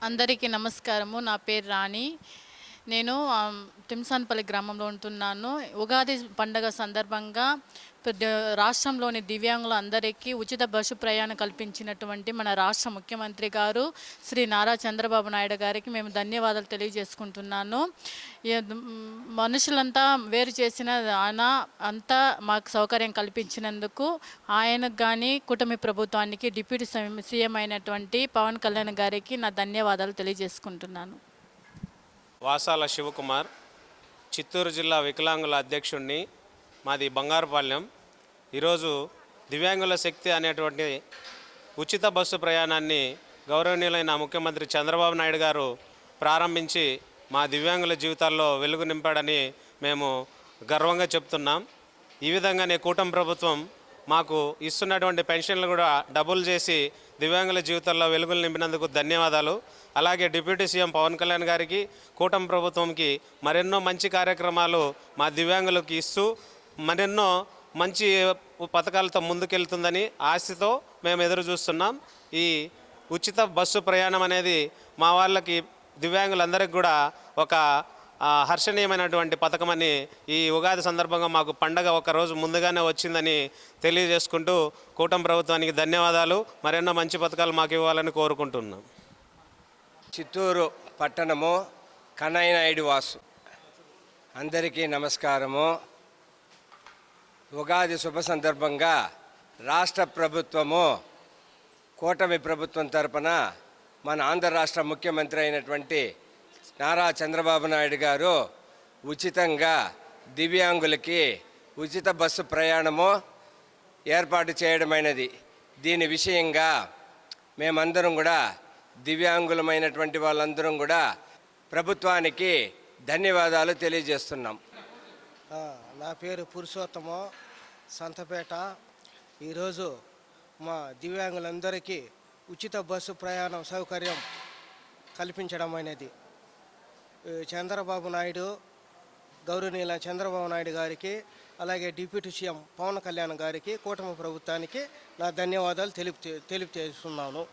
అందరికీ నమస్కారము. నా పేరు రాణి. నేను తిమ్సాన్పల్లి గ్రామంలో ఉంటున్నాను. ఉగాది పండగ సందర్భంగా రాష్ట్రంలోని దివ్యాంగుల అందరికీ ఉచిత బస్సు ప్రయాణం కల్పించినటువంటి మన రాష్ట్ర ముఖ్యమంత్రి గారు శ్రీ నారా చంద్రబాబు నాయుడు గారికి మేము ధన్యవాదాలు తెలియజేసుకుంటున్నాను. మనుషులంతా వేరు చేసిన ఆయన అంతా మాకు సౌకర్యం కల్పించినందుకు ఆయనకు కానీ కూటమి ప్రభుత్వానికి డిప్యూటీ సీఎం అయినటువంటి పవన్ కళ్యాణ్ గారికి నా ధన్యవాదాలు తెలియజేసుకుంటున్నాను. వాసాల శివకుమార్, చిత్తూరు జిల్లా వికలాంగుల అధ్యక్షుడిని. మాది బంగారుపాలెం. ఈరోజు దివ్యాంగుల శక్తి అనేటువంటి ఉచిత బస్సు ప్రయాణాన్ని గౌరవనీయులైన ముఖ్యమంత్రి చంద్రబాబు నాయుడు గారు ప్రారంభించి మా దివ్యాంగుల జీవితాల్లో వెలుగు నింపాడని మేము గర్వంగా చెప్తున్నాం. ఈ విధంగానే కూటమి ప్రభుత్వం మాకు ఇస్తున్నటువంటి పెన్షన్లు కూడా డబుల్ చేసి దివ్యాంగుల జీవితాల్లో వెలుగులు నింపినందుకు ధన్యవాదాలు. అలాగే డిప్యూటీ సీఎం పవన్ కళ్యాణ్ గారికి, కూటమి ప్రభుత్వంకి మరెన్నో మంచి కార్యక్రమాలు మా దివ్యాంగులకు ఇస్తూ మరెన్నో మంచి పథకాలతో ముందుకెళ్తుందని ఆశతో మేము ఎదురు చూస్తున్నాం. ఈ ఉచిత బస్సు ప్రయాణం అనేది మా వాళ్ళకి దివ్యాంగులందరికీ కూడా ఒక హర్షణీయమైనటువంటి పథకమని ఈ ఉగాది సందర్భంగా మాకు పండగ ఒకరోజు ముందుగానే వచ్చిందని తెలియజేసుకుంటూ కూటమి ప్రభుత్వానికి ధన్యవాదాలు. మరెన్నో మంచి పథకాలు మాకు ఇవ్వాలని కోరుకుంటున్నాం. చిత్తూరు పట్టణము, కన్నయ్యనాయుడు వాసు. అందరికీ నమస్కారము. ఉగాది శుభ సందర్భంగా రాష్ట్ర ప్రభుత్వము, కూటమి ప్రభుత్వం తరపున మన ఆంధ్ర రాష్ట్ర ముఖ్యమంత్రి అయినటువంటి నారా చంద్రబాబు నాయుడు గారు ఉచితంగా దివ్యాంగులకి ఉచిత బస్సు ప్రయాణము ఏర్పాటు చేయడమైనది. దీని విషయంగా మేమందరం కూడా, దివ్యాంగులమైనటువంటి వాళ్ళందరం కూడా ప్రభుత్వానికి ధన్యవాదాలు తెలియజేస్తున్నాం. నా పేరు పురుషోత్తమ, సంతపేట. ఈరోజు మా దివ్యాంగులందరికీ ఉచిత బస్సు ప్రయాణం సౌకర్యం కల్పించడం అనేది చంద్రబాబు నాయుడు, గౌరవనీయుల చంద్రబాబు నాయుడు గారికి, అలాగే డిప్యూటీ సీఎం పవన్ కళ్యాణ్ గారికి, కూటమి ప్రభుత్వానికి నా ధన్యవాదాలు తెలియజేస్తున్నాను.